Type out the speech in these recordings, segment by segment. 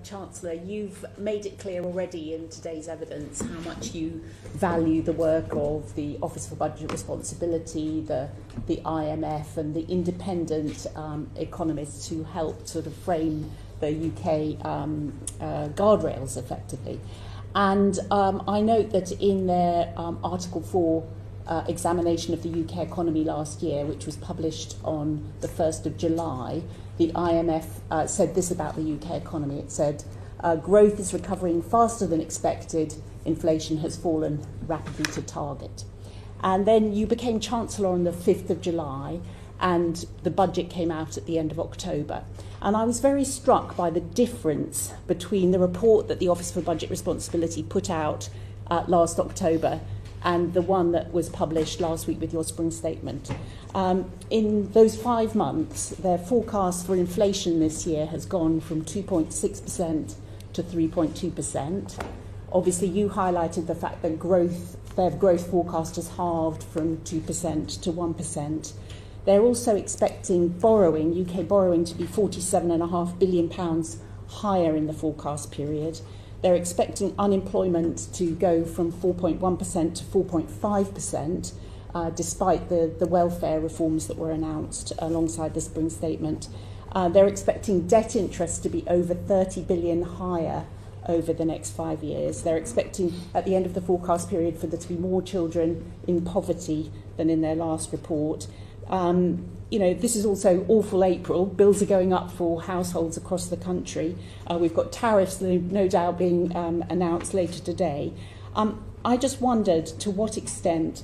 Chancellor, you've made it clear already in today's evidence how much you value the work of the Office for Budget Responsibility, the IMF and the independent economists who helped sort of frame the UK guardrails effectively. And I note that in their Article 4 examination of the UK economy last year, which was published on the 1st of July, the IMF said this about the UK economy. It said, growth is recovering faster than expected. Inflation has fallen rapidly to target. And then you became Chancellor on the 5th of July, and the budget came out at the end of October. And I was very struck by the difference between the report that the Office for Budget Responsibility put out last October and the one that was published last week with your spring statement. In those 5 months, their forecast for inflation this year has gone from 2.6% to 3.2%. Obviously, you highlighted the fact that their growth forecast has halved from 2% to 1%. They're also expecting UK borrowing, to be £47.5 billion higher in the forecast period. They're expecting unemployment to go from 4.1% to 4.5%, despite the welfare reforms that were announced alongside the spring statement. They're expecting debt interest to be over £30 billion higher over the next 5 years. They're expecting, at the end of the forecast period, for there to be more children in poverty than in their last report. This is also awful April. Bills are going up for households across the country. We've got tariffs that are no doubt being announced later today. I just wondered to what extent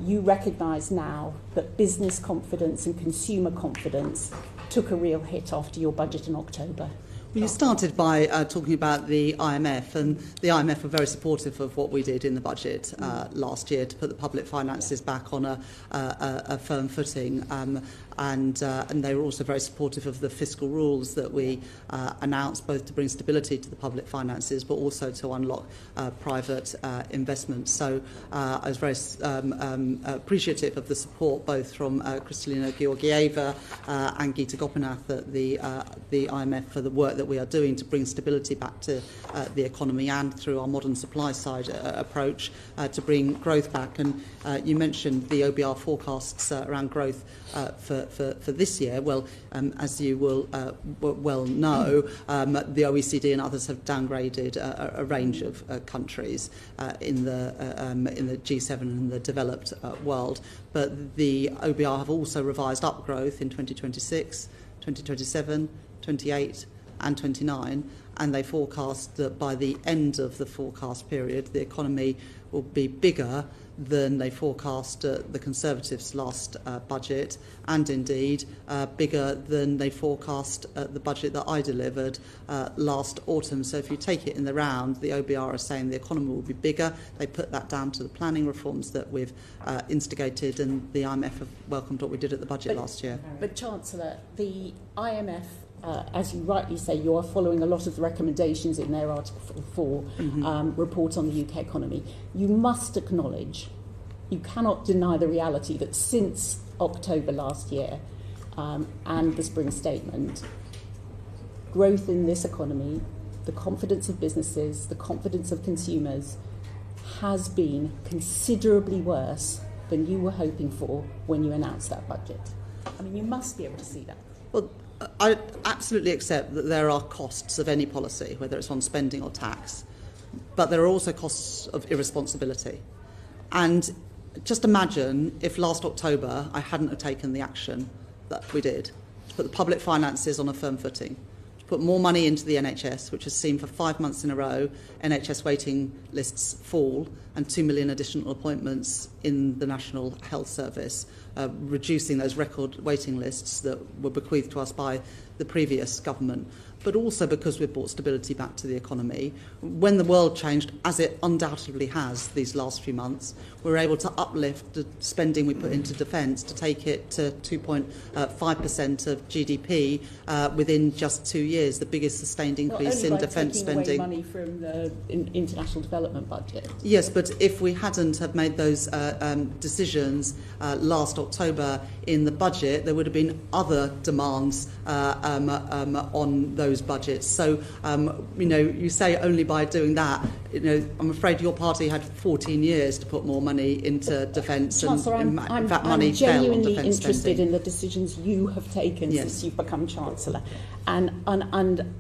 you recognise now that business confidence and consumer confidence took a real hit after your budget in October. Well, you started by talking about the IMF, and the IMF were very supportive of what we did in the budget last year to put the public finances back on a firm footing. And they were also very supportive of the fiscal rules that we announced, both to bring stability to the public finances but also to unlock private investment. So I was very appreciative of the support both from Kristalina Georgieva and Gita Gopinath at the IMF for the work that we are doing to bring stability back to the economy, and through our modern supply side approach to bring growth back. And you mentioned the OBR forecasts around growth for this year. Well, as you will well know, the OECD and others have downgraded a range of countries in the G7 and the developed world. But the OBR have also revised up growth in 2026, 2027, 28 and 29, and they forecast that by the end of the forecast period, the economy will be bigger than they forecast the Conservatives' last budget, and indeed bigger than they forecast the budget that I delivered last autumn. So if you take it in the round, the OBR are saying the economy will be bigger. They put that down to the planning reforms that we've instigated, and the IMF have welcomed what we did at the budget last year. But Chancellor, the IMF, as you rightly say, you are following a lot of the recommendations in their Article 4 report on the UK economy. You must acknowledge, you cannot deny the reality that since October last year and the spring statement, growth in this economy, the confidence of businesses, the confidence of consumers has been considerably worse than you were hoping for when you announced that budget. I mean, you must be able to see that. Well, I absolutely accept that there are costs of any policy, whether it's on spending or tax, but there are also costs of irresponsibility. And just imagine if last October I hadn't have taken the action that we did to put the public finances on a firm footing, to put more money into the NHS, which has seen for 5 months in a row NHS waiting lists fall, and 2 million additional appointments in the National Health Service, reducing those record waiting lists that were bequeathed to us by the previous government. But also because we've brought stability back to the economy. When the world changed, as it undoubtedly has these last few months, we were able to uplift the spending we put into defence to take it to 2.5% of GDP within just 2 years, the biggest sustained increase in defence spending. Away money from the international development budget. Yes, but if we hadn't have made those decisions last October in the budget, there would have been other demands on those those budgets. So, you say only by doing that, I'm afraid your party had 14 years to put more money into defence, and I'm money fell on genuinely defence interested spending. in the decisions you have taken Yes. since you've become Chancellor. And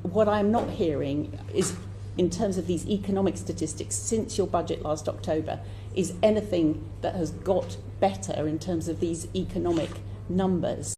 what I'm not hearing is, in terms of these economic statistics since your budget last October, is anything that has got better in terms of these economic numbers.